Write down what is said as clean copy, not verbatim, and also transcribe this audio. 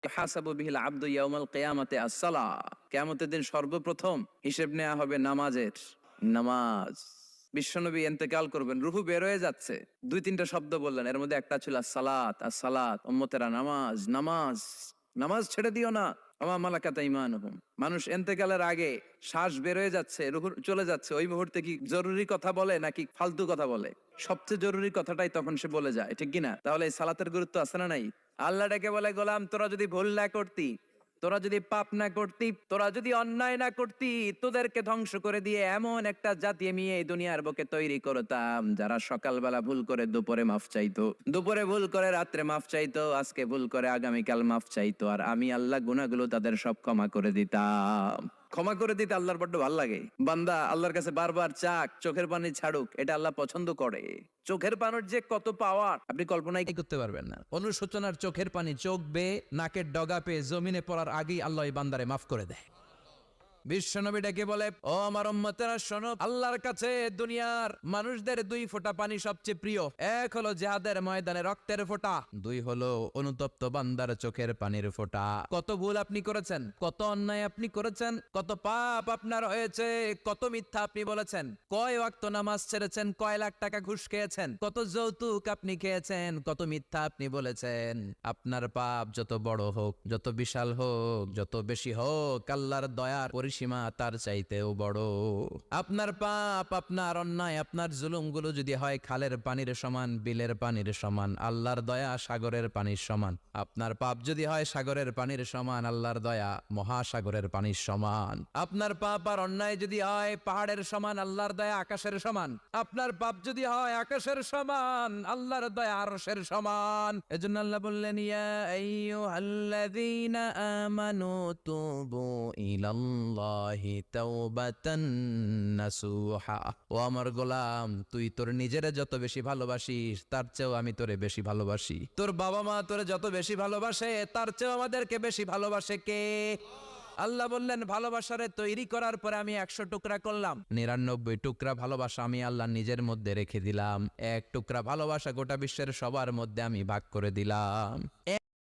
ইউহাসাবু বিহিল আবদু ইয়াউমাল কিয়ামাতি আস-সালাহ। কিয়ামতের দিন সর্বপ্রথম হিসেব নেওয়া হবে নামাজের। নামাজ। বিশ্বনবী ইন্তেকাল করবেন, রূহু বের হয়ে যাচ্ছে, দুই তিনটা শব্দ বললেন, এর মধ্যে একটা ছিল আস-সালাত। আস-সালাত, উম্মতেরা নামাজ, নামাজ, নামাজ ছেড়ে দিও না। ওয়া মালাকাত আইমানুহুম। মানুষ ইন্তেকালের আগে শ্বাস বের হয়ে যাচ্ছে, রূহ চলে যাচ্ছে, ওই মুহূর্তে কি জরুরি কথা বলে নাকি ফালতু কথা বলে? সবচেয়ে জরুরি কথাটাই তখন সে বলে যায়, ঠিক কিনা? তাহলে এই সালাতের গুরুত্ব আছে না নাই? আল্লাহ ডেকে বলে, গোলাম তোরা যদি ভুল না করতি, তোরা যদি পাপ না করতি, তোরা যদি অন্যায় না করতি, তোদেরকে ধ্বংস করে দিয়ে এমন একটা জাতি আমি এই দুনিয়ার বুকে তৈরি করতাম যারা সকালবেলা ভুল করে দুপুরে মাফ চাইতো, দুপুরে ভুল করে রাত্রে মাফ চাইতো, আজকে ভুল করে আগামীকাল মাফ চাইতো, আর আমি আল্লাহ গুনাহগুলো তাদের সব ক্ষমা করে দিতাম। ক্ষমা করে দিতে আল্লাহর বড্ড ভাল লাগে। বান্দা আল্লাহর কাছে বারবার চাক, চোখের পানি ছাড়ুক, এটা আল্লাহ পছন্দ করে। চোখের পানির যে কত পাওয়ার আপনি কল্পনাই করতে পারবেন না। অনুশোচনার চোখের পানি চোখ বেয়ে নাকের ডগা পেয়ে জমিনে পড়ার আগেই আল্লাহ এই বান্দারে মাফ করে দেয়। বিশ্বনবী ডেকে বলে, ও আমার উম্মতেরা শোনো, আল্লাহর কাছে দুনিয়ার মানুষদের দুই ফোঁটা পানি সবচেয়ে প্রিয়। এক হলো জিহাদের ময়দানে রক্তের ফোঁটা, দুই হলো অনুতপ্ত বান্দার চোখের পানির ফোঁটা। কত ভুল আপনি করেছেন, কত অন্যায় আপনি করেছেন, কত পাপ আপনার হয়েছে, কত মিথ্যা আপনি বলেছেন, কয় ওয়াক্ত নামাজ ছেড়েছেন, কয় লাখ টাকা ঘুষ খেয়েছেন, কত যৌতুক আপনি খেয়েছেন, কত মিথ্যা আপনি বলেছেন। আপনার পাপ যত বড় হোক, যত বিশাল হোক, যত বেশি হোক, আল্লাহর দয়ার পরিসীমা তার চাইতেও বড়। আপনার পাপ, আপনার অন্যায়, আপনার জুলুমগুলো যদি হয় খালের পানির সমান, বিলের পানির সমান, আল্লাহর দয়া সাগরের পানির সমান। আপনার পাপ যদি হয় সাগরের পানির সমান, আল্লাহর দয়া মহাসাগরের পানির সমান। আপনার পাপ আর অন্যায় যদি হয় পাহাড়ের সমান, আল্লাহর দয়া আকাশের সমান। আপনার পাপ যদি হয় আকাশের সমান, আল্লাহর দয়া আরশের সমান। এজন্য আল্লাহ বললেন, ইয়া আইয়ুহাল্লাযীনা আমানু তুবু ইলাল্লাহি তাওবাতান নাসুহা। ও আমার গোলাম, তুই তোর নিজের যত বেশি ভালোবাসিস তার চেয়েও আমি তোরে বেশি ভালোবাসি। তোর বাবা মা তোরে যত বেশি ভালোবাসে তার চেয়েও আমাদেরকে বেশি ভালোবাসে কে? আল্লাহ বললেন, ভালোবাসারে তৈরি করার পরে আমি 100 টুকরা করলাম, 99 টুকরা ভালোবাসা আমি আল্লাহ নিজের মধ্যে রেখে দিলাম, 1 টুকরা ভালোবাসা গোটা বিশ্বের সবার মধ্যে আমি ভাগ করে দিলাম।